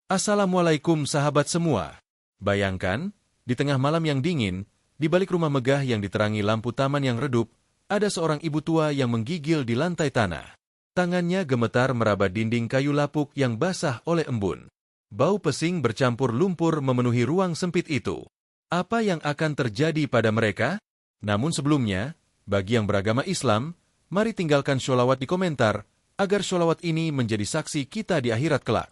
Assalamualaikum sahabat semua. Bayangkan, di tengah malam yang dingin, di balik rumah megah yang diterangi lampu taman yang redup, ada seorang ibu tua yang menggigil di lantai tanah. Tangannya gemetar meraba dinding kayu lapuk yang basah oleh embun. Bau pesing bercampur lumpur memenuhi ruang sempit itu. Apa yang akan terjadi pada mereka? Namun sebelumnya, bagi yang beragama Islam, mari tinggalkan sholawat di komentar, agar sholawat ini menjadi saksi kita di akhirat kelak.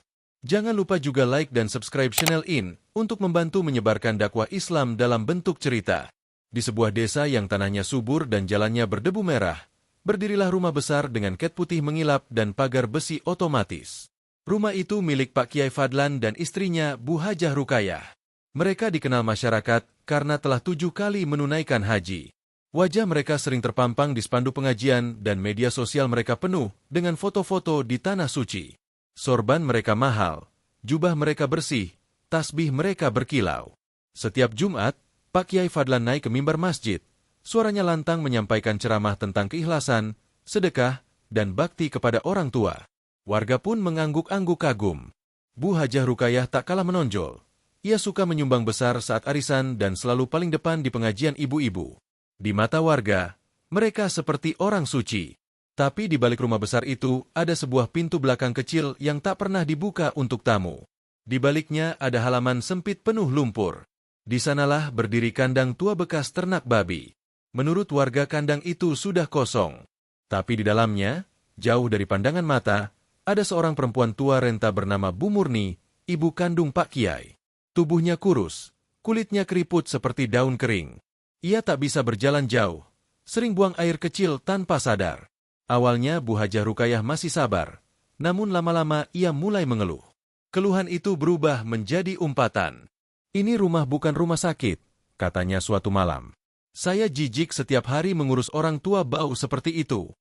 Jangan lupa juga like dan subscribe channel ini untuk membantu menyebarkan dakwah Islam dalam bentuk cerita. Di sebuah desa yang tanahnya subur dan jalannya berdebu merah, berdirilah rumah besar dengan ket putih mengilap dan pagar besi otomatis. Rumah itu milik Pak Kiai Fadlan dan istrinya Bu Hajah Rukayah. Mereka dikenal masyarakat karena telah 7 kali menunaikan haji. Wajah mereka sering terpampang di spanduk pengajian dan media sosial mereka penuh dengan foto-foto di tanah suci. Sorban mereka mahal, jubah mereka bersih, tasbih mereka berkilau. Setiap Jumat, Pak Kiai Fadlan naik ke mimbar masjid. Suaranya lantang menyampaikan ceramah tentang keikhlasan, sedekah, dan bakti kepada orang tua. Warga pun mengangguk-angguk kagum. Bu Hajah Rukayah tak kalah menonjol. Ia suka menyumbang besar saat arisan dan selalu paling depan di pengajian ibu-ibu. Di mata warga, mereka seperti orang suci. Tapi di balik rumah besar itu, ada sebuah pintu belakang kecil yang tak pernah dibuka untuk tamu. Di baliknya ada halaman sempit penuh lumpur. Di sanalah berdiri kandang tua bekas ternak babi. Menurut warga kandang itu sudah kosong. Tapi di dalamnya, jauh dari pandangan mata, ada seorang perempuan tua renta bernama Bu Murni, ibu kandung Pak Kiai. Tubuhnya kurus, kulitnya keriput seperti daun kering. Ia tak bisa berjalan jauh, sering buang air kecil tanpa sadar. Awalnya Bu Hajah Rukayah masih sabar, namun lama-lama ia mulai mengeluh. Keluhan itu berubah menjadi umpatan. Ini rumah bukan rumah sakit, katanya suatu malam. Saya jijik setiap hari mengurus orang tua bau seperti itu.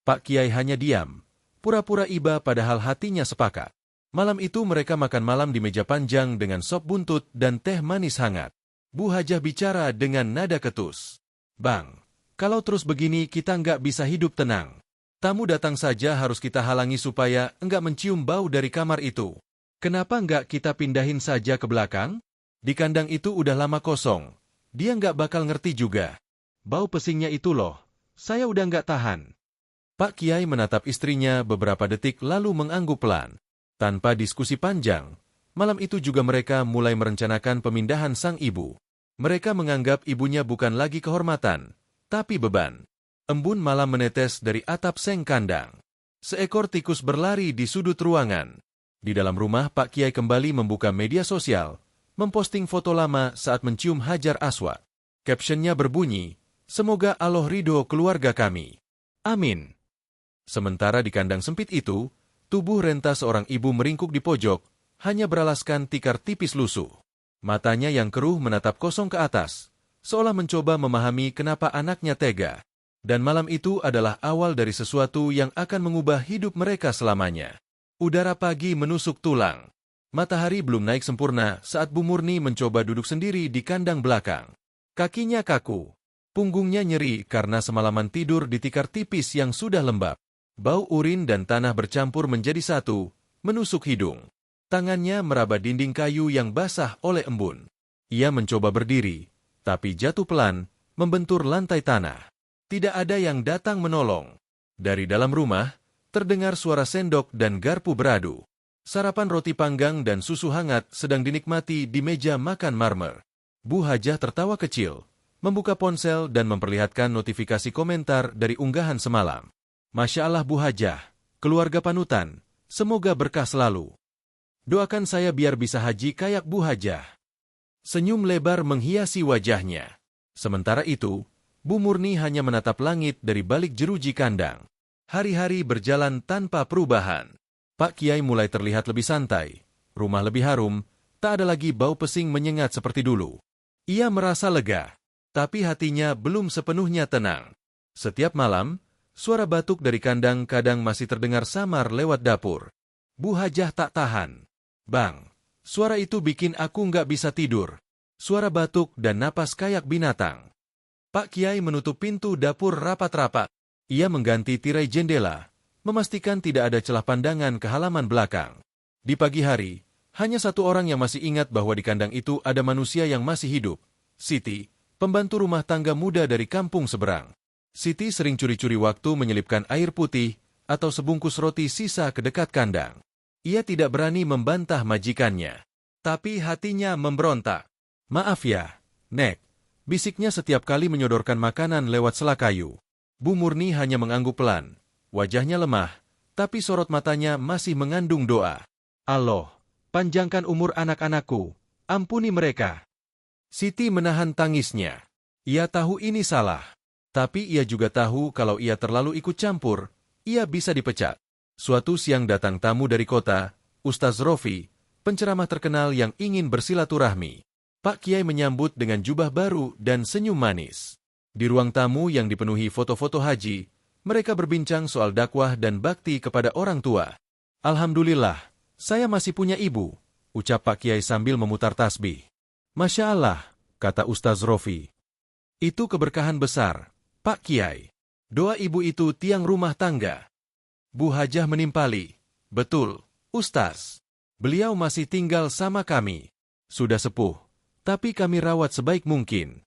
Pak Kiai hanya diam, pura-pura iba padahal hatinya sepakat. Malam itu mereka makan malam di meja panjang dengan sop buntut dan teh manis hangat. Bu Hajah bicara dengan nada ketus. Bang, kalau terus begini kita nggak bisa hidup tenang. Tamu datang saja harus kita halangi supaya enggak mencium bau dari kamar itu. Kenapa nggak kita pindahin saja ke belakang? Di kandang itu udah lama kosong. Dia nggak bakal ngerti juga. Bau pesingnya itu loh, saya udah nggak tahan. Pak Kiai menatap istrinya beberapa detik lalu mengangguk pelan. Tanpa diskusi panjang, malam itu juga mereka mulai merencanakan pemindahan sang ibu. Mereka menganggap ibunya bukan lagi kehormatan, tapi beban. Embun malam menetes dari atap seng kandang. Seekor tikus berlari di sudut ruangan. Di dalam rumah, Pak Kiai kembali membuka media sosial, memposting foto lama saat mencium Hajar Aswad. Captionnya berbunyi, "Semoga Allah ridho keluarga kami. Amin." Sementara di kandang sempit itu, tubuh renta seorang ibu meringkuk di pojok, hanya beralaskan tikar tipis lusuh. Matanya yang keruh menatap kosong ke atas, seolah mencoba memahami kenapa anaknya tega. Dan malam itu adalah awal dari sesuatu yang akan mengubah hidup mereka selamanya. Udara pagi menusuk tulang. Matahari belum naik sempurna saat Bu Murni mencoba duduk sendiri di kandang belakang. Kakinya kaku, punggungnya nyeri karena semalaman tidur di tikar tipis yang sudah lembab. Bau urin dan tanah bercampur menjadi satu, menusuk hidung. Tangannya meraba dinding kayu yang basah oleh embun. Ia mencoba berdiri, tapi jatuh pelan, membentur lantai tanah. Tidak ada yang datang menolong. Dari dalam rumah, terdengar suara sendok dan garpu beradu. Sarapan roti panggang dan susu hangat sedang dinikmati di meja makan marmer. Bu Hajah tertawa kecil, membuka ponsel dan memperlihatkan notifikasi komentar dari unggahan semalam. Masya Allah Bu Hajah, keluarga panutan, semoga berkah selalu. Doakan saya biar bisa haji kayak Bu Hajah. Senyum lebar menghiasi wajahnya. Sementara itu, Bu Murni hanya menatap langit dari balik jeruji kandang. Hari-hari berjalan tanpa perubahan. Pak Kiai mulai terlihat lebih santai. Rumah lebih harum, tak ada lagi bau pesing menyengat seperti dulu. Ia merasa lega, tapi hatinya belum sepenuhnya tenang. Setiap malam, suara batuk dari kandang kadang masih terdengar samar lewat dapur. Bu Hajah tak tahan. Bang, suara itu bikin aku nggak bisa tidur. Suara batuk dan napas kayak binatang. Pak Kiai menutup pintu dapur rapat-rapat. Ia mengganti tirai jendela, memastikan tidak ada celah pandangan ke halaman belakang. Di pagi hari, Hanya satu orang yang masih ingat bahwa di kandang itu ada manusia yang masih hidup. Siti, pembantu rumah tangga muda dari kampung seberang. Siti sering curi-curi waktu menyelipkan air putih atau sebungkus roti sisa ke dekat kandang. Ia tidak berani membantah majikannya. Tapi hatinya memberontak. "Maaf ya, Nek," bisiknya setiap kali menyodorkan makanan lewat sela kayu. Bu Murni hanya mengangguk pelan. Wajahnya lemah, tapi sorot matanya masih mengandung doa. "Allah, panjangkan umur anak-anakku, ampuni mereka." Siti menahan tangisnya. Ia tahu ini salah. Tapi ia juga tahu kalau ia terlalu ikut campur, ia bisa dipecat. Suatu siang datang tamu dari kota, Ustaz Rofi, penceramah terkenal yang ingin bersilaturahmi. Pak Kiai menyambut dengan jubah baru dan senyum manis. Di ruang tamu yang dipenuhi foto-foto haji, mereka berbincang soal dakwah dan bakti kepada orang tua. "Alhamdulillah, saya masih punya ibu," ucap Pak Kiai sambil memutar tasbih. "Masya Allah," kata Ustaz Rofi. "Itu keberkahan besar, Pak Kiai. Doa ibu itu tiang rumah tangga." Bu Hajah menimpali. "Betul, Ustaz. Beliau masih tinggal sama kami. Sudah sepuh, tapi kami rawat sebaik mungkin.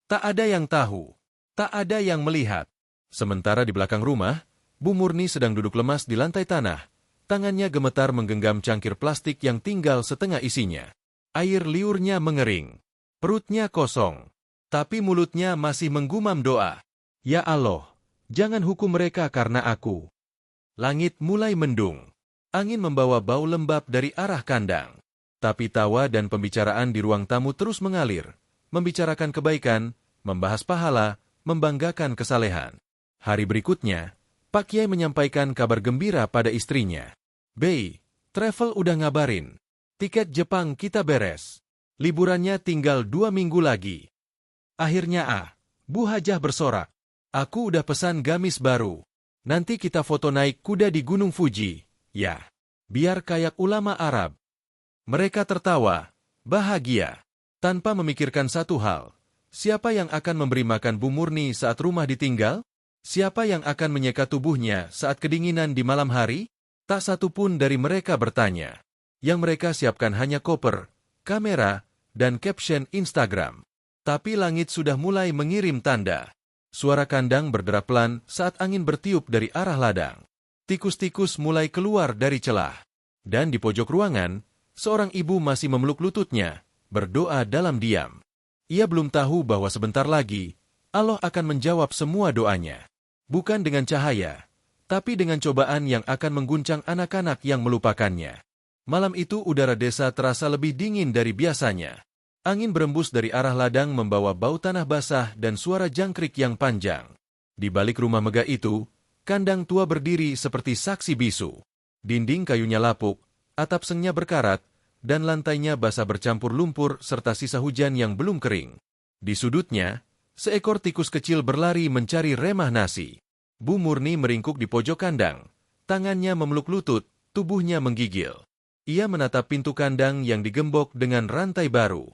Tak ada yang tahu, tak ada yang melihat." Sementara di belakang rumah, Bu Murni sedang duduk lemas di lantai tanah. Tangannya gemetar menggenggam cangkir plastik yang tinggal setengah isinya. Air liurnya mengering. Perutnya kosong. Tapi mulutnya masih menggumam doa. "Ya Allah, jangan hukum mereka karena aku." Langit mulai mendung. Angin membawa bau lembab dari arah kandang. Tapi tawa dan pembicaraan di ruang tamu terus mengalir. Membicarakan kebaikan, membahas pahala, membanggakan kesalehan. Hari berikutnya, Pak Kiai menyampaikan kabar gembira pada istrinya. "Bey, travel udah ngabarin. Tiket Jepang kita beres. Liburannya tinggal 2 minggu lagi." "Akhirnya Bu Hajah bersorak. "Aku udah pesan gamis baru. Nanti kita foto naik kuda di Gunung Fuji, ya. Biar kayak ulama Arab." Mereka tertawa, bahagia, tanpa memikirkan satu hal. Siapa yang akan memberi makan Bu Murni saat rumah ditinggal? Siapa yang akan menyeka tubuhnya saat kedinginan di malam hari? Tak satu pun dari mereka bertanya. Yang mereka siapkan hanya koper, kamera, dan caption Instagram. Tapi langit sudah mulai mengirim tanda. Suara kandang berderak pelan saat angin bertiup dari arah ladang. Tikus-tikus mulai keluar dari celah. Dan di pojok ruangan, seorang ibu masih memeluk lututnya, berdoa dalam diam. Ia belum tahu bahwa sebentar lagi, Allah akan menjawab semua doanya. Bukan dengan cahaya, tapi dengan cobaan yang akan mengguncang anak-anak yang melupakannya. Malam itu udara desa terasa lebih dingin dari biasanya. Angin berembus dari arah ladang membawa bau tanah basah dan suara jangkrik yang panjang. Di balik rumah megah itu, kandang tua berdiri seperti saksi bisu. Dinding kayunya lapuk, atap sengnya berkarat, dan lantainya basah bercampur lumpur serta sisa hujan yang belum kering. Di sudutnya, seekor tikus kecil berlari mencari remah nasi. Bu Murni meringkuk di pojok kandang. Tangannya memeluk lutut, tubuhnya menggigil. Ia menatap pintu kandang yang digembok dengan rantai baru.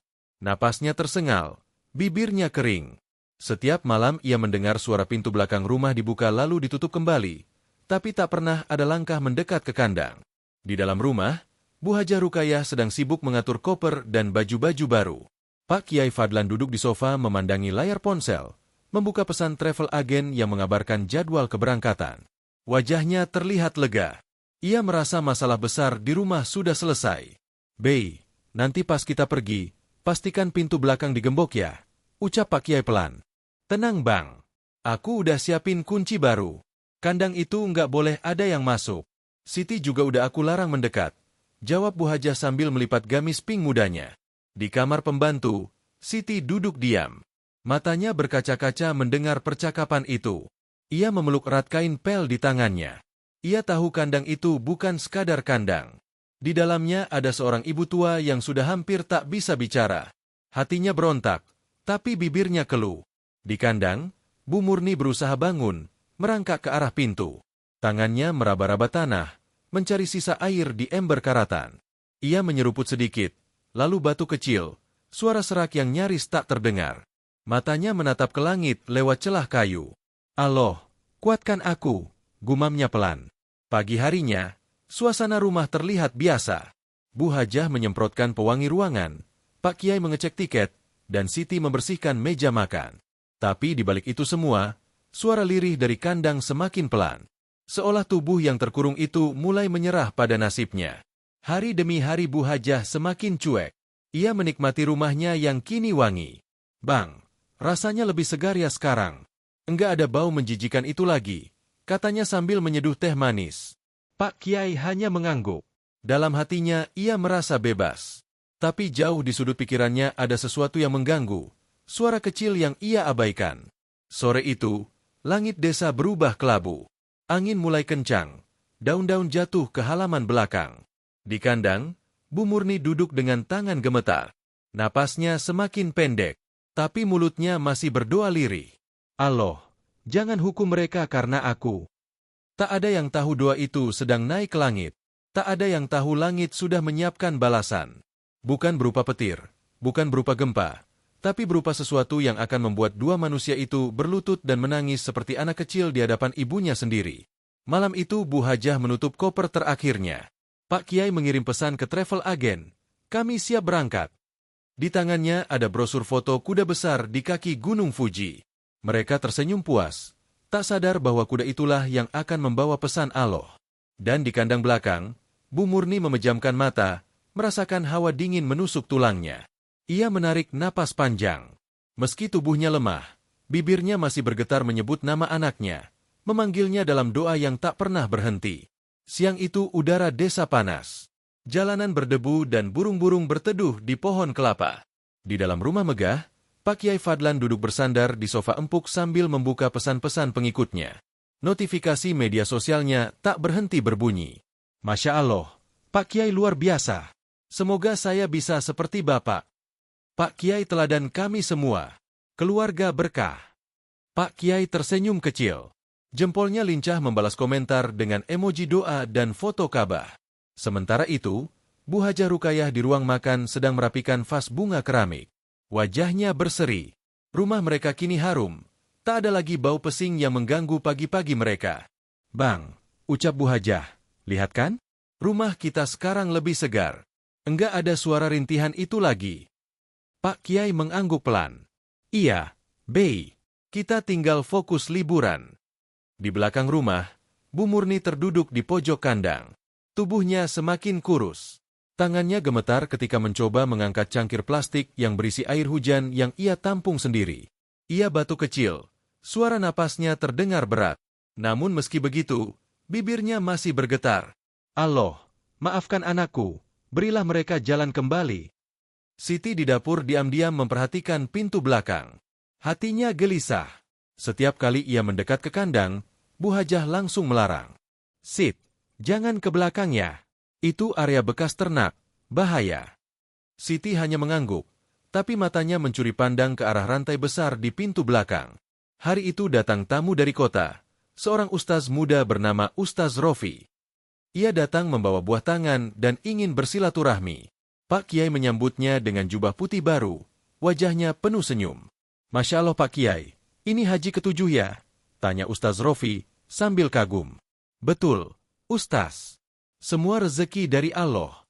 Napasnya tersengal, bibirnya kering. Setiap malam ia mendengar suara pintu belakang rumah dibuka lalu ditutup kembali, tapi tak pernah ada langkah mendekat ke kandang. Di dalam rumah, Bu Hajah Rukayah sedang sibuk mengatur koper dan baju-baju baru. Pak Kiai Fadlan duduk di sofa memandangi layar ponsel, membuka pesan travel agen yang mengabarkan jadwal keberangkatan. Wajahnya terlihat lega. Ia merasa masalah besar di rumah sudah selesai. "Bey, nanti pas kita pergi, pastikan pintu belakang digembok ya," ucap Pak Kiai pelan. "Tenang Bang, aku udah siapin kunci baru. Kandang itu nggak boleh ada yang masuk. Siti juga udah aku larang mendekat," jawab Bu Hajah sambil melipat gamis pink mudanya. Di kamar pembantu, Siti duduk diam. Matanya berkaca-kaca mendengar percakapan itu. Ia memeluk erat kain pel di tangannya. Ia tahu kandang itu bukan sekadar kandang. Di dalamnya ada seorang ibu tua yang sudah hampir tak bisa bicara. Hatinya berontak, tapi bibirnya keluh. Di kandang, Bu Murni berusaha bangun, merangkak ke arah pintu. Tangannya meraba-raba tanah, mencari sisa air di ember karatan. Ia menyeruput sedikit, lalu batu kecil, suara serak yang nyaris tak terdengar. Matanya menatap ke langit lewat celah kayu. "Allah, kuatkan aku," gumamnya pelan. Pagi harinya, suasana rumah terlihat biasa. Bu Hajah menyemprotkan pewangi ruangan, Pak Kiai mengecek tiket, dan Siti membersihkan meja makan. Tapi di balik itu semua, suara lirih dari kandang semakin pelan. Seolah tubuh yang terkurung itu mulai menyerah pada nasibnya. Hari demi hari Bu Hajah semakin cuek. Ia menikmati rumahnya yang kini wangi. "Bang, rasanya lebih segar ya sekarang. Enggak ada bau menjijikan itu lagi," katanya sambil menyeduh teh manis. Pak Kiai hanya mengangguk. Dalam hatinya ia merasa bebas. Tapi jauh di sudut pikirannya ada sesuatu yang mengganggu. Suara kecil yang ia abaikan. Sore itu, langit desa berubah kelabu. Angin mulai kencang. Daun-daun jatuh ke halaman belakang. Di kandang, Bu Murni duduk dengan tangan gemetar. Napasnya semakin pendek, tapi mulutnya masih berdoa lirih. "Allah, jangan hukum mereka karena aku." Tak ada yang tahu doa itu sedang naik ke langit. Tak ada yang tahu langit sudah menyiapkan balasan. Bukan berupa petir, bukan berupa gempa, tapi berupa sesuatu yang akan membuat dua manusia itu berlutut dan menangis seperti anak kecil di hadapan ibunya sendiri. Malam itu Bu Hajah menutup koper terakhirnya. Pak Kiai mengirim pesan ke travel agen. "Kami siap berangkat." Di tangannya ada brosur foto kuda besar di kaki Gunung Fuji. Mereka tersenyum puas, tak sadar bahwa kuda itulah yang akan membawa pesan Allah. Dan di kandang belakang, Bu Murni memejamkan mata, merasakan hawa dingin menusuk tulangnya. Ia menarik napas panjang. Meski tubuhnya lemah, bibirnya masih bergetar menyebut nama anaknya, memanggilnya dalam doa yang tak pernah berhenti. Siang itu udara desa panas. Jalanan berdebu dan burung-burung berteduh di pohon kelapa. Di dalam rumah megah, Pak Kiai Fadlan duduk bersandar di sofa empuk sambil membuka pesan-pesan pengikutnya. Notifikasi media sosialnya tak berhenti berbunyi. "Masya Allah, Pak Kiai luar biasa. Semoga saya bisa seperti Bapak. Pak Kiai teladan kami semua. Keluarga berkah." Pak Kiai tersenyum kecil. Jempolnya lincah membalas komentar dengan emoji doa dan foto Ka'bah. Sementara itu, Bu Hajah Rukayah di ruang makan sedang merapikan vas bunga keramik. Wajahnya berseri. Rumah mereka kini harum. Tak ada lagi bau pesing yang mengganggu pagi-pagi mereka. "Bang," ucap Bu Hajah, "lihat kan? Rumah kita sekarang lebih segar. Enggak ada suara rintihan itu lagi." Pak Kiai mengangguk pelan. "Iya, Bey. Kita tinggal fokus liburan." Di belakang rumah, Bu Murni terduduk di pojok kandang. Tubuhnya semakin kurus. Tangannya gemetar ketika mencoba mengangkat cangkir plastik yang berisi air hujan yang ia tampung sendiri. Ia batuk kecil. Suara napasnya terdengar berat. Namun meski begitu, bibirnya masih bergetar. "Allah, maafkan anakku. Berilah mereka jalan kembali." Siti di dapur diam-diam memperhatikan pintu belakang. Hatinya gelisah. Setiap kali ia mendekat ke kandang, Bu Hajah langsung melarang. "Sit, jangan ke belakang ya. Itu area bekas ternak, bahaya." Siti hanya mengangguk, tapi matanya mencuri pandang ke arah rantai besar di pintu belakang. Hari itu datang tamu dari kota, seorang ustaz muda bernama Ustaz Rofi. Ia datang membawa buah tangan dan ingin bersilaturahmi. Pak Kiai menyambutnya dengan jubah putih baru, wajahnya penuh senyum. "Masya Allah Pak Kiai, ini haji ke-7 ya?" tanya Ustaz Rofi sambil kagum. "Betul, Ustaz. Semua rezeki dari Allah."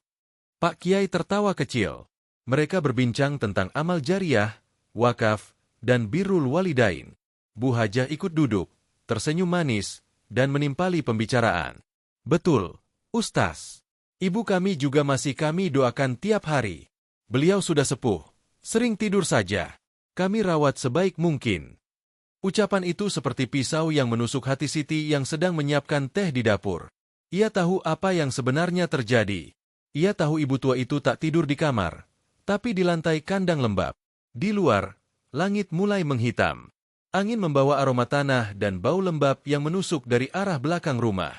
Pak Kiai tertawa kecil. Mereka berbincang tentang amal jariah, wakaf, dan birrul walidain. Bu Hajah ikut duduk, tersenyum manis, dan menimpali pembicaraan. "Betul, Ustaz. Ibu kami juga masih kami doakan tiap hari. Beliau sudah sepuh, sering tidur saja. Kami rawat sebaik mungkin." Ucapan itu seperti pisau yang menusuk hati Siti yang sedang menyiapkan teh di dapur. Ia tahu apa yang sebenarnya terjadi. Ia tahu ibu tua itu tak tidur di kamar, tapi di lantai kandang lembab. Di luar, langit mulai menghitam. Angin membawa aroma tanah dan bau lembab yang menusuk dari arah belakang rumah.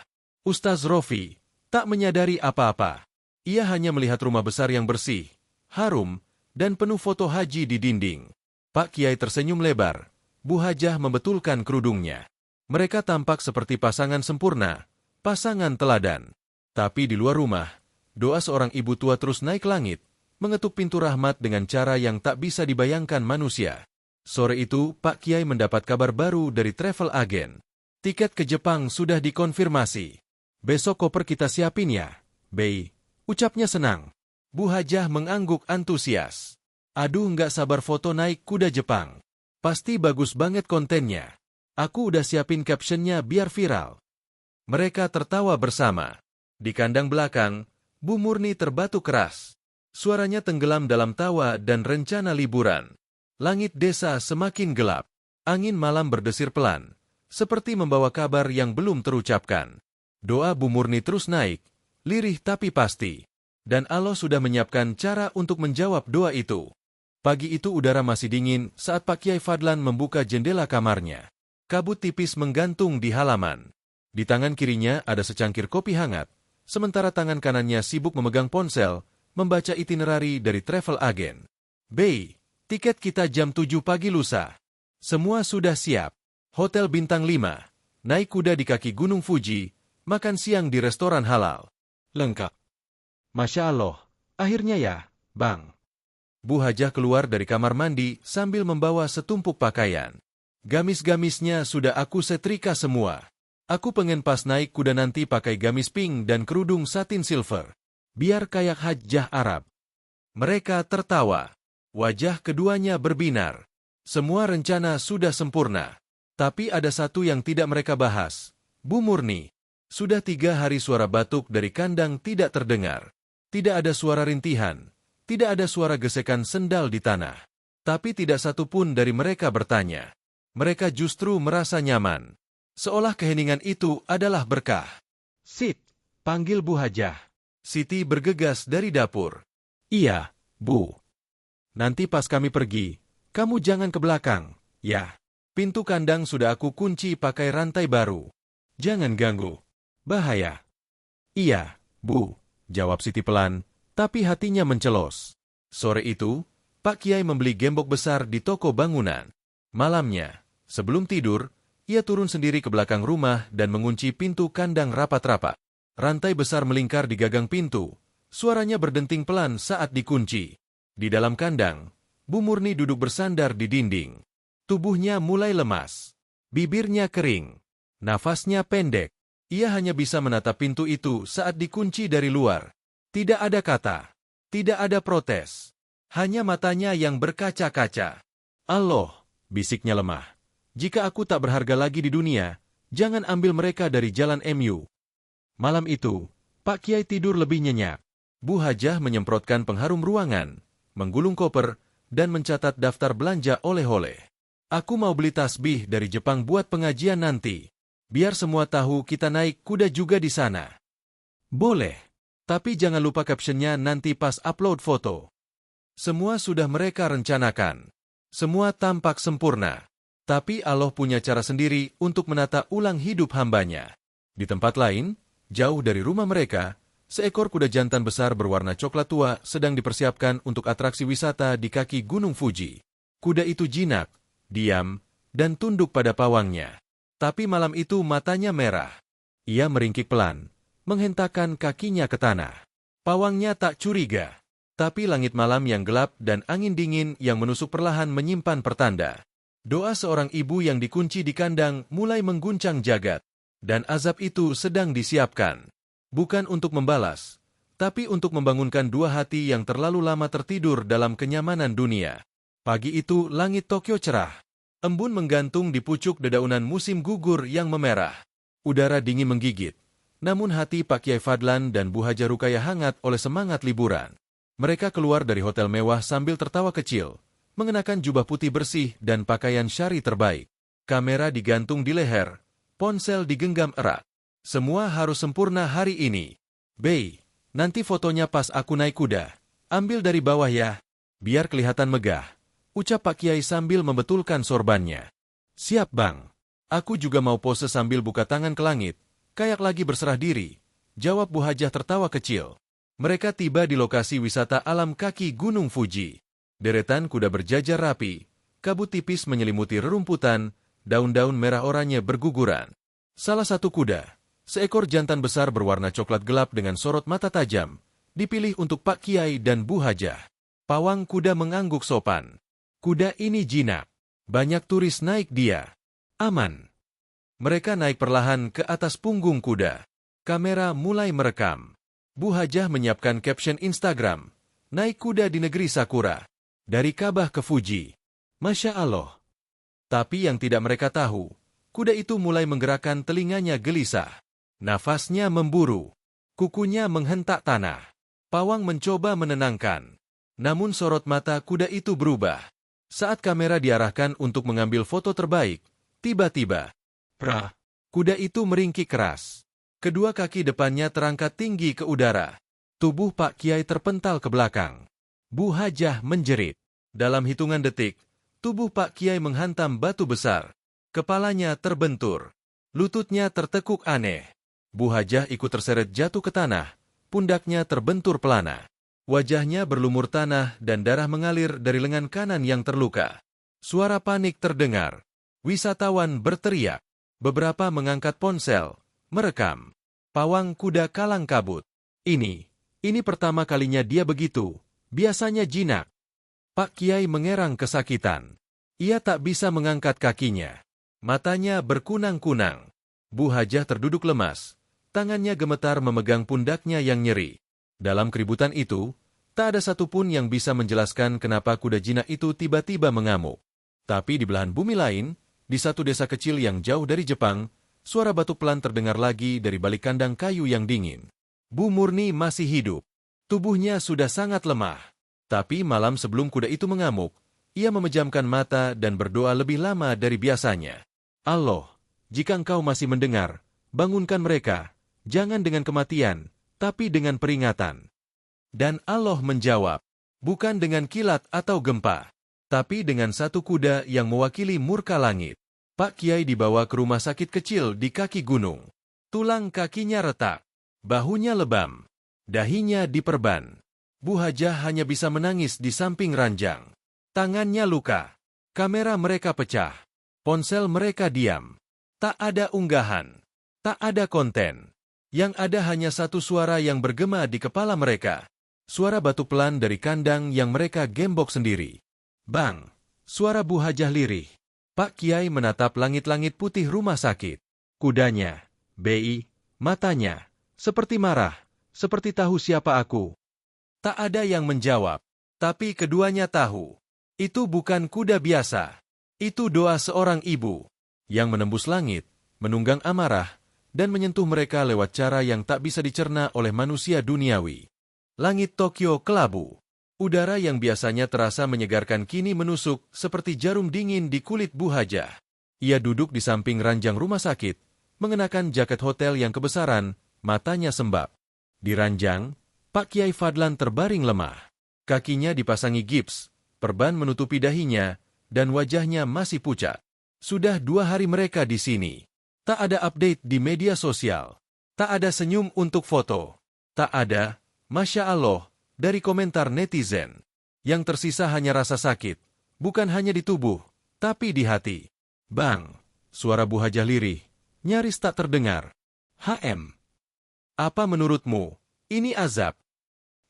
Ustaz Rofi tak menyadari apa-apa. Ia hanya melihat rumah besar yang bersih, harum, dan penuh foto haji di dinding. Pak Kiai tersenyum lebar. Bu Hajah membetulkan kerudungnya. Mereka tampak seperti pasangan sempurna, pasangan teladan. Tapi di luar rumah, doa seorang ibu tua terus naik langit, mengetuk pintu rahmat dengan cara yang tak bisa dibayangkan manusia. Sore itu, Pak Kiai mendapat kabar baru dari travel agen. "Tiket ke Jepang sudah dikonfirmasi. Besok koper kita siapin ya, Bey," ucapnya senang. Bu Hajah mengangguk antusias. Aduh, nggak sabar foto naik kuda Jepang. Pasti bagus banget kontennya. Aku udah siapin captionnya biar viral. Mereka tertawa bersama. Di kandang belakang, Bu Murni terbatuk keras. Suaranya tenggelam dalam tawa dan rencana liburan. Langit desa semakin gelap. Angin malam berdesir pelan, seperti membawa kabar yang belum terucapkan. Doa Bu Murni terus naik, lirih tapi pasti. Dan Allah sudah menyiapkan cara untuk menjawab doa itu. Pagi itu udara masih dingin saat Pak Kiai Fadlan membuka jendela kamarnya. Kabut tipis menggantung di halaman. Di tangan kirinya ada secangkir kopi hangat, sementara tangan kanannya sibuk memegang ponsel, membaca itinerari dari travel agent. Bey, tiket kita jam 7 pagi lusa. Semua sudah siap. Hotel bintang 5, naik kuda di kaki Gunung Fuji, makan siang di restoran halal. Lengkap. Masya Allah, akhirnya ya, Bang. Bu Hajah keluar dari kamar mandi sambil membawa setumpuk pakaian. Gamis-gamisnya sudah aku setrika semua. Aku pengen pas naik kuda nanti pakai gamis pink dan kerudung satin silver. Biar kayak Hajjah Arab. Mereka tertawa. Wajah keduanya berbinar. Semua rencana sudah sempurna. Tapi ada satu yang tidak mereka bahas. Bu Murni. Sudah 3 hari suara batuk dari kandang tidak terdengar. Tidak ada suara rintihan. Tidak ada suara gesekan sendal di tanah. Tapi tidak satu pun dari mereka bertanya. Mereka justru merasa nyaman. Seolah keheningan itu adalah berkah. Sit, panggil Bu Hajah. Siti bergegas dari dapur. Iya, Bu. Nanti pas kami pergi, kamu jangan ke belakang, ya. Pintu kandang sudah aku kunci pakai rantai baru. Jangan ganggu. Bahaya. Iya, Bu, jawab Siti pelan. Tapi hatinya mencelos. Sore itu, Pak Kiai membeli gembok besar di toko bangunan. Malamnya, sebelum tidur, ia turun sendiri ke belakang rumah dan mengunci pintu kandang rapat-rapat. Rantai besar melingkar di gagang pintu. Suaranya berdenting pelan saat dikunci. Di dalam kandang, Bu Murni duduk bersandar di dinding. Tubuhnya mulai lemas. Bibirnya kering. Nafasnya pendek. Ia hanya bisa menatap pintu itu saat dikunci dari luar. Tidak ada kata, tidak ada protes, hanya matanya yang berkaca-kaca. Allah, bisiknya lemah. Jika aku tak berharga lagi di dunia, jangan ambil mereka dari jalan MU. Malam itu, Pak Kiai tidur lebih nyenyak. Bu Hajah menyemprotkan pengharum ruangan, menggulung koper, dan mencatat daftar belanja oleh-oleh. Aku mau beli tasbih dari Jepang buat pengajian nanti. Biar semua tahu kita naik kuda juga di sana. Boleh. Tapi jangan lupa captionnya nanti pas upload foto. Semua sudah mereka rencanakan. Semua tampak sempurna. Tapi Allah punya cara sendiri untuk menata ulang hidup hambanya. Di tempat lain, jauh dari rumah mereka, seekor kuda jantan besar berwarna coklat tua sedang dipersiapkan untuk atraksi wisata di kaki Gunung Fuji. Kuda itu jinak, diam, dan tunduk pada pawangnya. Tapi malam itu matanya merah. Ia meringkik pelan, menghentakkan kakinya ke tanah. Pawangnya tak curiga, tapi langit malam yang gelap dan angin dingin yang menusuk perlahan menyimpan pertanda. Doa seorang ibu yang dikunci di kandang mulai mengguncang jagat, dan azab itu sedang disiapkan. Bukan untuk membalas, tapi untuk membangunkan dua hati yang terlalu lama tertidur dalam kenyamanan dunia. Pagi itu langit Tokyo cerah. Embun menggantung di pucuk dedaunan musim gugur yang memerah. Udara dingin menggigit. Namun hati Pak Kiai Fadlan dan Bu Hajah Rukayah hangat oleh semangat liburan. Mereka keluar dari hotel mewah sambil tertawa kecil, mengenakan jubah putih bersih dan pakaian syari terbaik. Kamera digantung di leher, ponsel digenggam erat. Semua harus sempurna hari ini. Bey, nanti fotonya pas aku naik kuda. Ambil dari bawah ya, biar kelihatan megah, ucap Pak Kiai sambil membetulkan sorbannya. Siap Bang, aku juga mau pose sambil buka tangan ke langit. Kayak lagi berserah diri, jawab Bu Hajah tertawa kecil. Mereka tiba di lokasi wisata alam kaki Gunung Fuji. Deretan kuda berjajar rapi, kabut tipis menyelimuti rerumputan, daun-daun merah oranye berguguran. Salah satu kuda, seekor jantan besar berwarna coklat gelap dengan sorot mata tajam, dipilih untuk Pak Kiai dan Bu Hajah. Pawang kuda mengangguk sopan. Kuda ini jinak. Banyak turis naik dia. Aman. Mereka naik perlahan ke atas punggung kuda. Kamera mulai merekam. Bu Hajah menyiapkan caption Instagram, Naik kuda di negeri Sakura. Dari Kabah ke Fuji. Masya Allah. Tapi yang tidak mereka tahu, kuda itu mulai menggerakkan telinganya gelisah. Nafasnya memburu. Kukunya menghentak tanah. Pawang mencoba menenangkan. Namun sorot mata kuda itu berubah. Saat kamera diarahkan untuk mengambil foto terbaik, tiba-tiba, kuda itu meringkik keras. Kedua kaki depannya terangkat tinggi ke udara. Tubuh Pak Kiai terpental ke belakang. Bu Hajah menjerit. Dalam hitungan detik, tubuh Pak Kiai menghantam batu besar. Kepalanya terbentur. Lututnya tertekuk aneh. Bu Hajah ikut terseret jatuh ke tanah. Pundaknya terbentur pelana. Wajahnya berlumur tanah dan darah mengalir dari lengan kanan yang terluka. Suara panik terdengar. Wisatawan berteriak. Beberapa mengangkat ponsel, merekam. Pawang kuda kalang kabut. Ini pertama kalinya dia begitu. Biasanya jinak. Pak Kiai mengerang kesakitan. Ia tak bisa mengangkat kakinya. Matanya berkunang-kunang. Bu Hajah terduduk lemas. Tangannya gemetar memegang pundaknya yang nyeri. Dalam keributan itu, tak ada satupun yang bisa menjelaskan kenapa kuda jinak itu tiba-tiba mengamuk. Tapi di belahan bumi lain, di satu desa kecil yang jauh dari Jepang, suara batu pelan terdengar lagi dari balik kandang kayu yang dingin. Bu Murni masih hidup. Tubuhnya sudah sangat lemah. Tapi malam sebelum kuda itu mengamuk, ia memejamkan mata dan berdoa lebih lama dari biasanya. Allah, jika engkau masih mendengar, bangunkan mereka, jangan dengan kematian, tapi dengan peringatan. Dan Allah menjawab, bukan dengan kilat atau gempa, tapi dengan satu kuda yang mewakili murka langit. Pak Kiai dibawa ke rumah sakit kecil di kaki gunung. Tulang kakinya retak, bahunya lebam, dahinya diperban. Bu Hajah hanya bisa menangis di samping ranjang. Tangannya luka, kamera mereka pecah, ponsel mereka diam. Tak ada unggahan, tak ada konten. Yang ada hanya satu suara yang bergema di kepala mereka. Suara batu pelan dari kandang yang mereka gembok sendiri. Bang! Suara Bu Hajah lirih. Pak Kiai menatap langit-langit putih rumah sakit. Kudanya, matanya, seperti marah, seperti tahu siapa aku. Tak ada yang menjawab, tapi keduanya tahu. Itu bukan kuda biasa. Itu doa seorang ibu yang menembus langit, menunggang amarah, dan menyentuh mereka lewat cara yang tak bisa dicerna oleh manusia duniawi. Langit Tokyo kelabu. Udara yang biasanya terasa menyegarkan kini menusuk seperti jarum dingin di kulit Bu Hajah. Ia duduk di samping ranjang rumah sakit, mengenakan jaket hotel yang kebesaran, matanya sembab. Di ranjang, Pak Kiai Fadlan terbaring lemah. Kakinya dipasangi gips, perban menutupi dahinya, dan wajahnya masih pucat. Sudah 2 hari mereka di sini. Tak ada update di media sosial. Tak ada senyum untuk foto. Tak ada, Masya Allah, dari komentar netizen. Yang tersisa hanya rasa sakit. Bukan hanya di tubuh, tapi di hati. Bang! Suara Bu Hajah lirih, nyaris tak terdengar. HM. Apa menurutmu? Ini azab.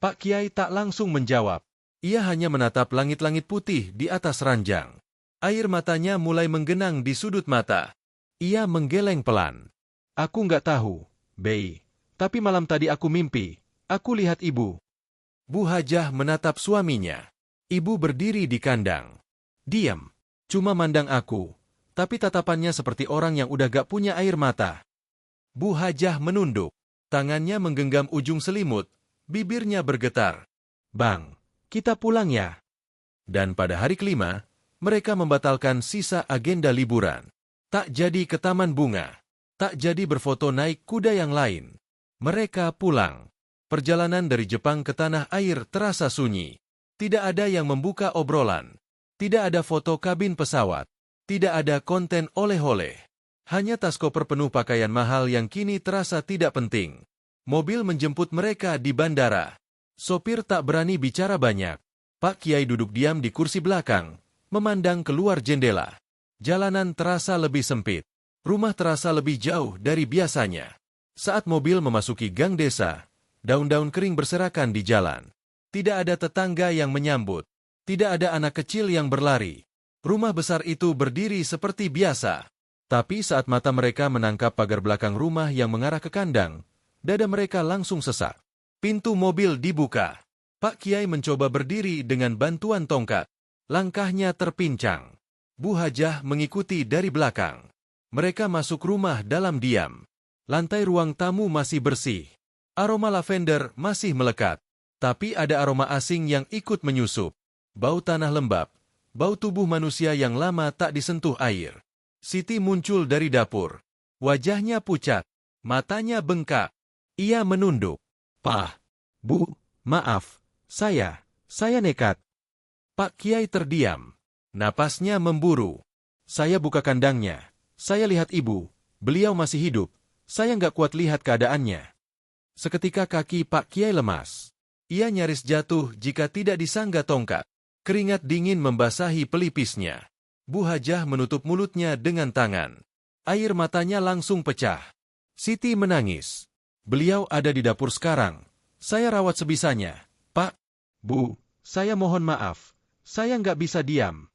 Pak Kiai tak langsung menjawab. Ia hanya menatap langit-langit putih di atas ranjang. Air matanya mulai menggenang di sudut mata. Ia menggeleng pelan. Aku nggak tahu, Bei. Tapi malam tadi aku mimpi. Aku lihat ibu. Bu Hajah menatap suaminya. Ibu berdiri di kandang. Diam. Cuma mandang aku. Tapi tatapannya seperti orang yang udah gak punya air mata. Bu Hajah menunduk. Tangannya menggenggam ujung selimut. Bibirnya bergetar. Bang, kita pulang ya. Dan pada hari kelima, mereka membatalkan sisa agenda liburan. Tak jadi ke taman bunga. Tak jadi berfoto naik kuda yang lain. Mereka pulang. Perjalanan dari Jepang ke tanah air terasa sunyi. Tidak ada yang membuka obrolan. Tidak ada foto kabin pesawat. Tidak ada konten oleh-oleh. Hanya tas koper penuh pakaian mahal yang kini terasa tidak penting. Mobil menjemput mereka di bandara. Sopir tak berani bicara banyak. Pak Kiai duduk diam di kursi belakang, memandang keluar jendela. Jalanan terasa lebih sempit. Rumah terasa lebih jauh dari biasanya. Saat mobil memasuki gang desa, daun-daun kering berserakan di jalan. Tidak ada tetangga yang menyambut. Tidak ada anak kecil yang berlari. Rumah besar itu berdiri seperti biasa. Tapi saat mata mereka menangkap pagar belakang rumah yang mengarah ke kandang, dada mereka langsung sesak. Pintu mobil dibuka. Pak Kiai mencoba berdiri dengan bantuan tongkat. Langkahnya terpincang. Bu Hajah mengikuti dari belakang. Mereka masuk rumah dalam diam. Lantai ruang tamu masih bersih. Aroma lavender masih melekat. Tapi ada aroma asing yang ikut menyusup. Bau tanah lembab. Bau tubuh manusia yang lama tak disentuh air. Siti muncul dari dapur. Wajahnya pucat. Matanya bengkak. Ia menunduk. "Pak, Bu, maaf. Saya nekat." Pak Kiai terdiam. Napasnya memburu. "Saya buka kandangnya. Saya lihat ibu. Beliau masih hidup. Saya nggak kuat lihat keadaannya." Seketika kaki Pak Kiai lemas. Ia nyaris jatuh jika tidak disangga tongkat. Keringat dingin membasahi pelipisnya. Bu Hajah menutup mulutnya dengan tangan. Air matanya langsung pecah. Siti menangis. "Beliau ada di dapur sekarang. Saya rawat sebisanya. Pak, Bu, saya mohon maaf. Saya nggak bisa diam."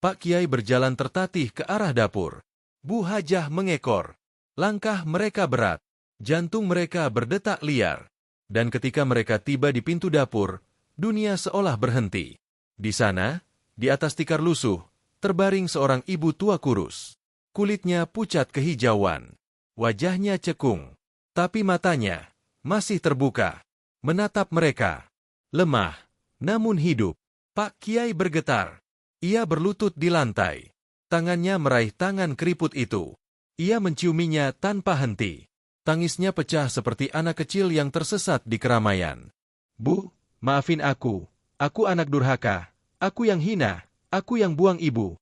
Pak Kiai berjalan tertatih ke arah dapur. Bu Hajah mengekor. Langkah mereka berat. Jantung mereka berdetak liar. Dan ketika mereka tiba di pintu dapur, dunia seolah berhenti. Di sana, di atas tikar lusuh, terbaring seorang ibu tua kurus. Kulitnya pucat kehijauan. Wajahnya cekung. Tapi matanya masih terbuka. Menatap mereka. Lemah, namun hidup. Pak Kiai bergetar. Ia berlutut di lantai. Tangannya meraih tangan keriput itu. Ia menciuminya tanpa henti. Tangisnya pecah seperti anak kecil yang tersesat di keramaian. "Bu, maafin aku. Aku anak durhaka. Aku yang hina. Aku yang buang ibu."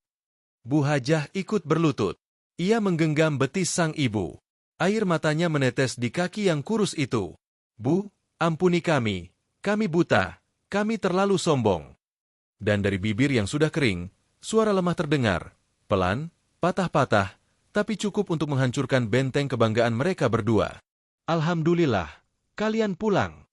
Bu Hajah ikut berlutut. Ia menggenggam betis sang ibu. Air matanya menetes di kaki yang kurus itu. "Bu, ampuni kami. Kami buta. Kami terlalu sombong." Dan dari bibir yang sudah kering, suara lemah terdengar. Pelan, patah-patah, tapi cukup untuk menghancurkan benteng kebanggaan mereka berdua. "Alhamdulillah, kalian pulang."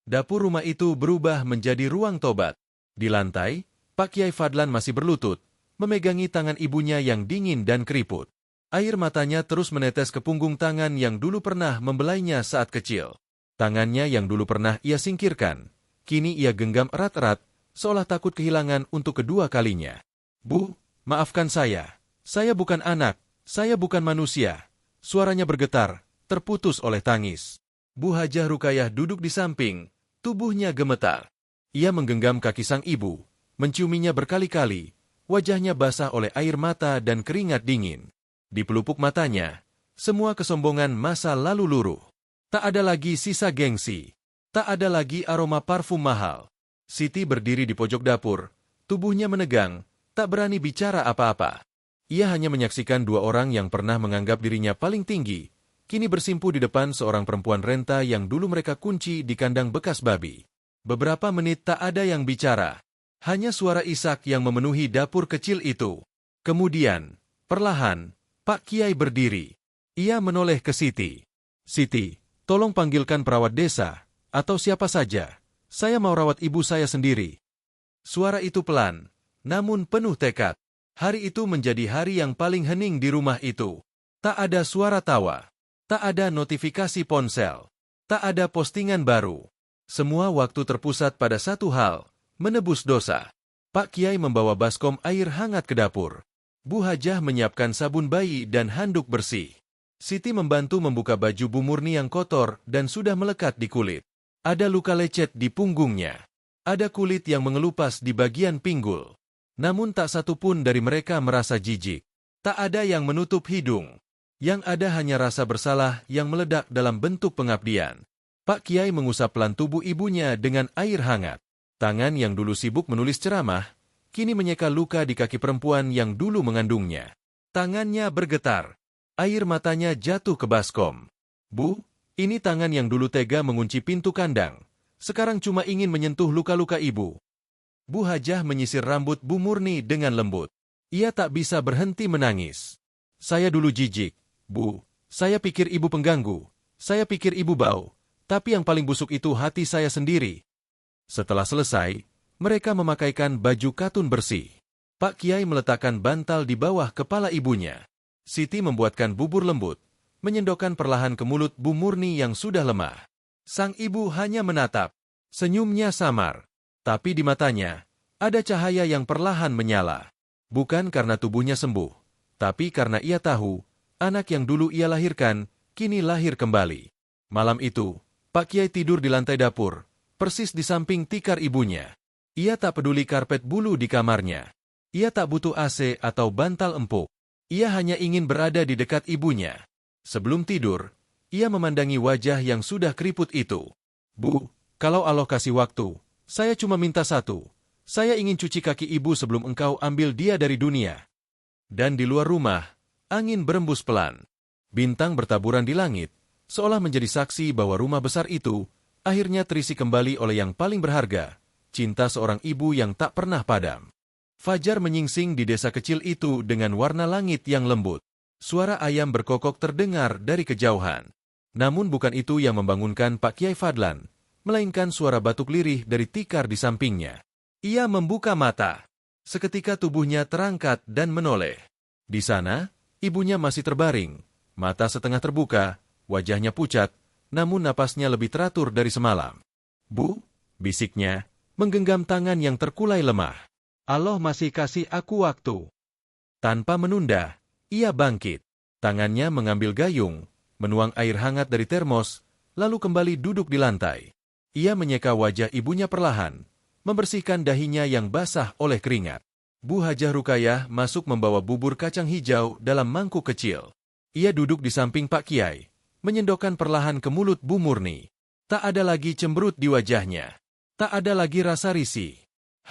Dapur rumah itu berubah menjadi ruang tobat. Di lantai, Pak Kiai Fadlan masih berlutut, memegangi tangan ibunya yang dingin dan keriput. Air matanya terus menetes ke punggung tangan yang dulu pernah membelainya saat kecil. Tangannya yang dulu pernah ia singkirkan, kini ia genggam erat-erat, seolah takut kehilangan untuk kedua kalinya. "Bu, maafkan saya. Saya bukan anak. Saya bukan manusia." Suaranya bergetar, terputus oleh tangis. Bu Hajah Rukayah duduk di samping, tubuhnya gemetar. Ia menggenggam kaki sang ibu, menciuminya berkali-kali, wajahnya basah oleh air mata dan keringat dingin. Di pelupuk matanya, semua kesombongan masa lalu luruh. Tak ada lagi sisa gengsi. Tak ada lagi aroma parfum mahal. Siti berdiri di pojok dapur, tubuhnya menegang, tak berani bicara apa-apa. Ia hanya menyaksikan dua orang yang pernah menganggap dirinya paling tinggi, kini bersimpu di depan seorang perempuan renta yang dulu mereka kunci di kandang bekas babi. Beberapa menit tak ada yang bicara. Hanya suara Ishak yang memenuhi dapur kecil itu. Kemudian, perlahan, Pak Kiai berdiri. Ia menoleh ke Siti. "Siti, tolong panggilkan perawat desa, atau siapa saja. Saya mau rawat ibu saya sendiri." Suara itu pelan, namun penuh tekad. Hari itu menjadi hari yang paling hening di rumah itu. Tak ada suara tawa. Tak ada notifikasi ponsel. Tak ada postingan baru. Semua waktu terpusat pada satu hal, menebus dosa. Pak Kiai membawa baskom air hangat ke dapur. Bu Hajah menyiapkan sabun bayi dan handuk bersih. Siti membantu membuka baju Bu Murni yang kotor dan sudah melekat di kulit. Ada luka lecet di punggungnya. Ada kulit yang mengelupas di bagian pinggul. Namun tak satu pun dari mereka merasa jijik. Tak ada yang menutup hidung. Yang ada hanya rasa bersalah yang meledak dalam bentuk pengabdian. Pak Kiai mengusap pelan tubuh ibunya dengan air hangat. Tangan yang dulu sibuk menulis ceramah, kini menyeka luka di kaki perempuan yang dulu mengandungnya. Tangannya bergetar. Air matanya jatuh ke baskom. "Bu, ini tangan yang dulu tega mengunci pintu kandang. Sekarang cuma ingin menyentuh luka-luka ibu." Bu Hajah menyisir rambut Bu Murni dengan lembut. Ia tak bisa berhenti menangis. "Saya dulu jijik, Bu. Saya pikir ibu pengganggu. Saya pikir ibu bau. Tapi yang paling busuk itu hati saya sendiri." Setelah selesai, mereka memakaikan baju katun bersih. Pak Kiai meletakkan bantal di bawah kepala ibunya. Siti membuatkan bubur lembut, menyendokkan perlahan ke mulut Bu Murni yang sudah lemah. Sang ibu hanya menatap. Senyumnya samar, tapi di matanya ada cahaya yang perlahan menyala. Bukan karena tubuhnya sembuh, tapi karena ia tahu anak yang dulu ia lahirkan kini lahir kembali. Malam itu, Pak Kiai tidur di lantai dapur, persis di samping tikar ibunya. Ia tak peduli karpet bulu di kamarnya. Ia tak butuh AC atau bantal empuk. Ia hanya ingin berada di dekat ibunya. Sebelum tidur, ia memandangi wajah yang sudah keriput itu. Bu, kalau Allah kasih waktu, saya cuma minta satu. Saya ingin cuci kaki ibu sebelum engkau ambil dia dari dunia. Dan di luar rumah, angin berembus pelan. Bintang bertaburan di langit, seolah menjadi saksi bahwa rumah besar itu akhirnya terisi kembali oleh yang paling berharga, cinta seorang ibu yang tak pernah padam. Fajar menyingsing di desa kecil itu dengan warna langit yang lembut. Suara ayam berkokok terdengar dari kejauhan. Namun bukan itu yang membangunkan Pak Kiai Fadlan, melainkan suara batuk lirih dari tikar di sampingnya. Ia membuka mata. Seketika tubuhnya terangkat dan menoleh. Di sana, ibunya masih terbaring, mata setengah terbuka, wajahnya pucat, namun napasnya lebih teratur dari semalam. Bu, bisiknya, menggenggam tangan yang terkulai lemah. Allah masih kasih aku waktu. Tanpa menunda, ia bangkit. Tangannya mengambil gayung, menuang air hangat dari termos, lalu kembali duduk di lantai. Ia menyeka wajah ibunya perlahan, membersihkan dahinya yang basah oleh keringat. Bu Hajah Rukayah masuk membawa bubur kacang hijau dalam mangkuk kecil. Ia duduk di samping Pak Kiai, menyendokkan perlahan ke mulut Bu Murni. Tak ada lagi cemberut di wajahnya. Tak ada lagi rasa risih.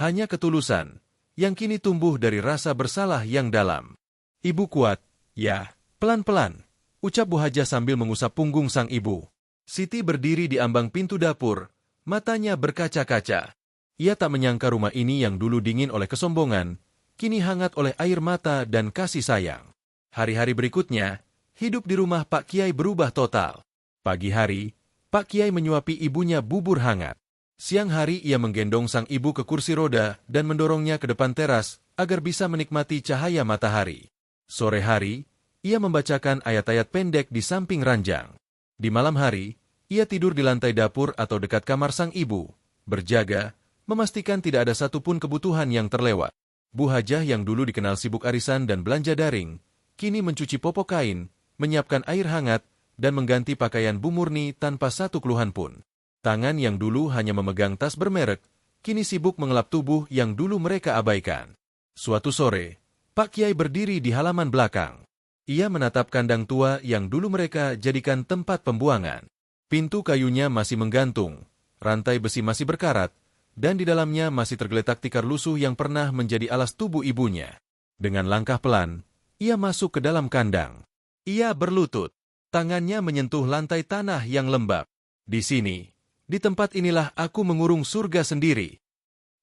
Hanya ketulusan, yang kini tumbuh dari rasa bersalah yang dalam. Ibu kuat, ya, pelan-pelan, ucap Bu Hajah sambil mengusap punggung sang ibu. Siti berdiri di ambang pintu dapur, matanya berkaca-kaca. Ia tak menyangka rumah ini yang dulu dingin oleh kesombongan, kini hangat oleh air mata dan kasih sayang. Hari-hari berikutnya, hidup di rumah Pak Kiai berubah total. Pagi hari, Pak Kiai menyuapi ibunya bubur hangat. Siang hari ia menggendong sang ibu ke kursi roda dan mendorongnya ke depan teras agar bisa menikmati cahaya matahari. Sore hari, ia membacakan ayat-ayat pendek di samping ranjang. Di malam hari, ia tidur di lantai dapur atau dekat kamar sang ibu, berjaga, memastikan tidak ada satupun kebutuhan yang terlewat. Bu Hajah yang dulu dikenal sibuk arisan dan belanja daring, kini mencuci popok kain, menyiapkan air hangat, dan mengganti pakaian Bu Murni tanpa satu keluhan pun. Tangan yang dulu hanya memegang tas bermerek, kini sibuk mengelap tubuh yang dulu mereka abaikan. Suatu sore, Pak Kiai berdiri di halaman belakang. Ia menatap kandang tua yang dulu mereka jadikan tempat pembuangan. Pintu kayunya masih menggantung, rantai besi masih berkarat, dan di dalamnya masih tergeletak tikar lusuh yang pernah menjadi alas tubuh ibunya. Dengan langkah pelan, ia masuk ke dalam kandang. Ia berlutut, tangannya menyentuh lantai tanah yang lembab. Di sini, di tempat inilah aku mengurung surga sendiri.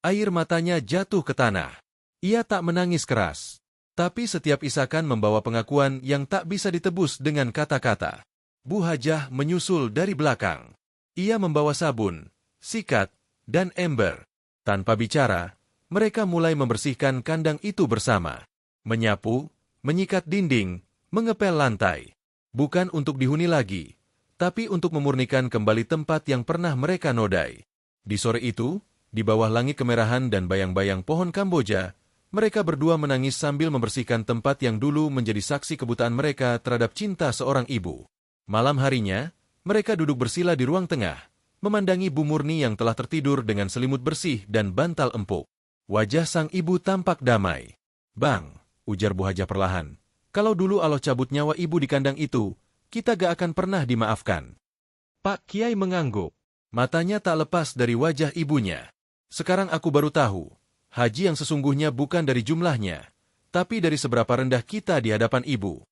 Air matanya jatuh ke tanah. Ia tak menangis keras, tapi setiap isakan membawa pengakuan yang tak bisa ditebus dengan kata-kata. Bu Hajah menyusul dari belakang. Ia membawa sabun, sikat, dan ember. Tanpa bicara, mereka mulai membersihkan kandang itu bersama. Menyapu, menyikat dinding, mengepel lantai. Bukan untuk dihuni lagi, tapi untuk memurnikan kembali tempat yang pernah mereka nodai. Di sore itu, di bawah langit kemerahan dan bayang-bayang pohon Kamboja, mereka berdua menangis sambil membersihkan tempat yang dulu menjadi saksi kebutaan mereka terhadap cinta seorang ibu. Malam harinya, mereka duduk bersila di ruang tengah, memandangi Bu Murni yang telah tertidur dengan selimut bersih dan bantal empuk. Wajah sang ibu tampak damai. Bang, ujar Bu Hajah perlahan, kalau dulu Allah cabut nyawa ibu di kandang itu, kita gak akan pernah dimaafkan. Pak Kiai mengangguk. Matanya tak lepas dari wajah ibunya. Sekarang aku baru tahu, haji yang sesungguhnya bukan dari jumlahnya, tapi dari seberapa rendah kita di hadapan ibu.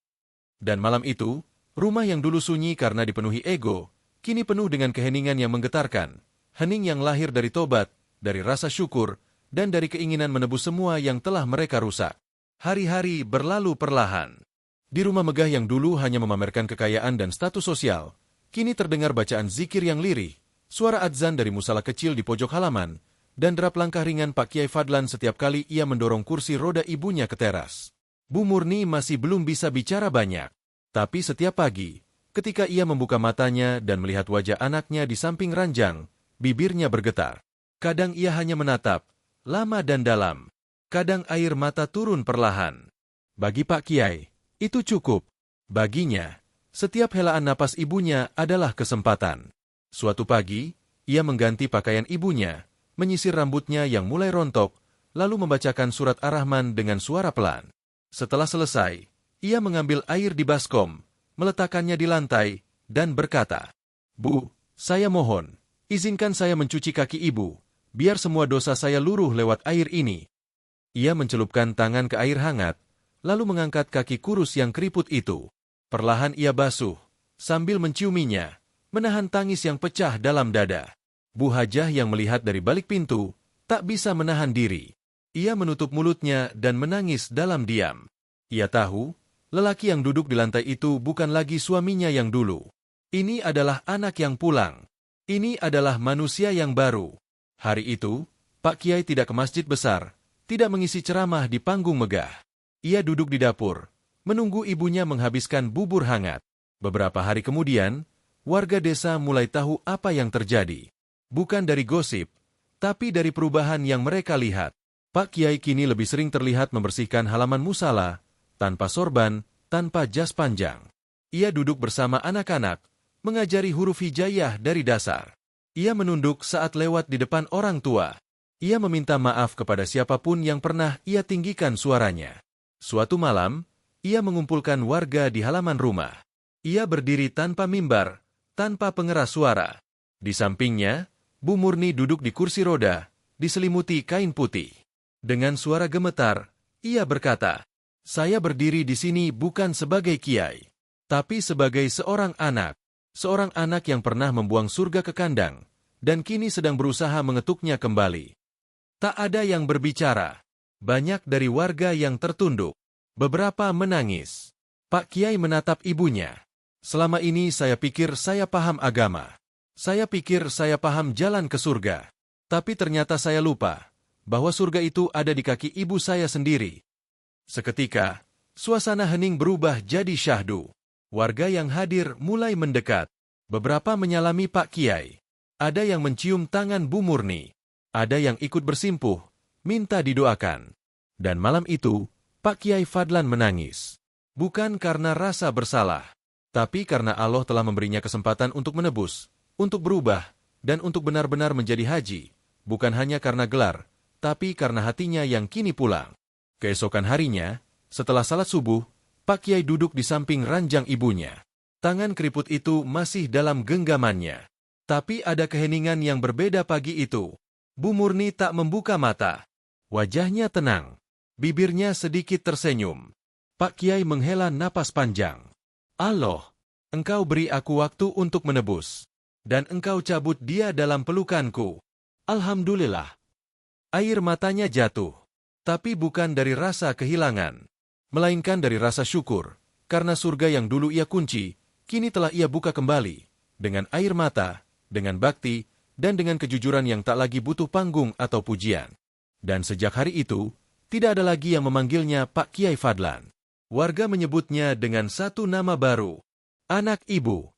Dan malam itu, rumah yang dulu sunyi karena dipenuhi ego, kini penuh dengan keheningan yang menggetarkan, hening yang lahir dari tobat, dari rasa syukur, dan dari keinginan menebus semua yang telah mereka rusak. Hari-hari berlalu perlahan. Di rumah megah yang dulu hanya memamerkan kekayaan dan status sosial, kini terdengar bacaan zikir yang lirih, suara adzan dari musala kecil di pojok halaman, dan derap langkah ringan Pak Kiai Fadlan setiap kali ia mendorong kursi roda ibunya ke teras. Bu Murni masih belum bisa bicara banyak, tapi setiap pagi, ketika ia membuka matanya dan melihat wajah anaknya di samping ranjang, bibirnya bergetar. Kadang ia hanya menatap, lama dan dalam. Kadang air mata turun perlahan. Bagi Pak Kiai, itu cukup. Baginya, setiap helaan napas ibunya adalah kesempatan. Suatu pagi, ia mengganti pakaian ibunya, menyisir rambutnya yang mulai rontok, lalu membacakan surat Ar-Rahman dengan suara pelan. Setelah selesai, ia mengambil air di baskom, meletakkannya di lantai, dan berkata, "Bu, saya mohon, izinkan saya mencuci kaki ibu, biar semua dosa saya luruh lewat air ini." Ia mencelupkan tangan ke air hangat, lalu mengangkat kaki kurus yang keriput itu. Perlahan ia basuh, sambil menciuminya, menahan tangis yang pecah dalam dada. Bu Hajah yang melihat dari balik pintu, tak bisa menahan diri. Ia menutup mulutnya dan menangis dalam diam. Ia tahu, lelaki yang duduk di lantai itu bukan lagi suaminya yang dulu. Ini adalah anak yang pulang. Ini adalah manusia yang baru. Hari itu, Pak Kiai tidak ke masjid besar, tidak mengisi ceramah di panggung megah. Ia duduk di dapur, menunggu ibunya menghabiskan bubur hangat. Beberapa hari kemudian, warga desa mulai tahu apa yang terjadi. Bukan dari gosip, tapi dari perubahan yang mereka lihat. Pak Kiai kini lebih sering terlihat membersihkan halaman musala, tanpa sorban, tanpa jas panjang. Ia duduk bersama anak-anak, mengajari huruf hijaiyah dari dasar. Ia menunduk saat lewat di depan orang tua. Ia meminta maaf kepada siapapun yang pernah ia tinggikan suaranya. Suatu malam, ia mengumpulkan warga di halaman rumah. Ia berdiri tanpa mimbar, tanpa pengeras suara. Di sampingnya, Bu Murni duduk di kursi roda, diselimuti kain putih. Dengan suara gemetar, ia berkata, "Saya berdiri di sini bukan sebagai kiai, tapi sebagai seorang anak yang pernah membuang surga ke kandang, dan kini sedang berusaha mengetuknya kembali." Tak ada yang berbicara. Banyak dari warga yang tertunduk. Beberapa menangis. Pak Kiai menatap ibunya. "Selama ini saya pikir saya paham agama. Saya pikir saya paham jalan ke surga. Tapi ternyata saya lupa bahwa surga itu ada di kaki ibu saya sendiri." Seketika, suasana hening berubah jadi syahdu. Warga yang hadir mulai mendekat. Beberapa menyalami Pak Kiai. Ada yang mencium tangan Bu Murni. Ada yang ikut bersimpuh, minta didoakan. Dan malam itu, Pak Kiai Fadlan menangis. Bukan karena rasa bersalah, tapi karena Allah telah memberinya kesempatan untuk menebus, untuk berubah, dan untuk benar-benar menjadi haji. Bukan hanya karena gelar, tapi karena hatinya yang kini pulang. Keesokan harinya, setelah salat subuh, Pak Kiai duduk di samping ranjang ibunya. Tangan keriput itu masih dalam genggamannya. Tapi ada keheningan yang berbeda pagi itu. Bu Murni tak membuka mata. Wajahnya tenang. Bibirnya sedikit tersenyum. Pak Kiai menghela napas panjang. "Allah, Engkau beri aku waktu untuk menebus. Dan Engkau cabut dia dalam pelukanku. Alhamdulillah." Air matanya jatuh. Tapi bukan dari rasa kehilangan, melainkan dari rasa syukur. Karena surga yang dulu ia kunci, kini telah ia buka kembali. Dengan air mata, dengan bakti, dan dengan kejujuran yang tak lagi butuh panggung atau pujian. Dan sejak hari itu, tidak ada lagi yang memanggilnya Pak Kiai Fadlan. Warga menyebutnya dengan satu nama baru, anak ibu.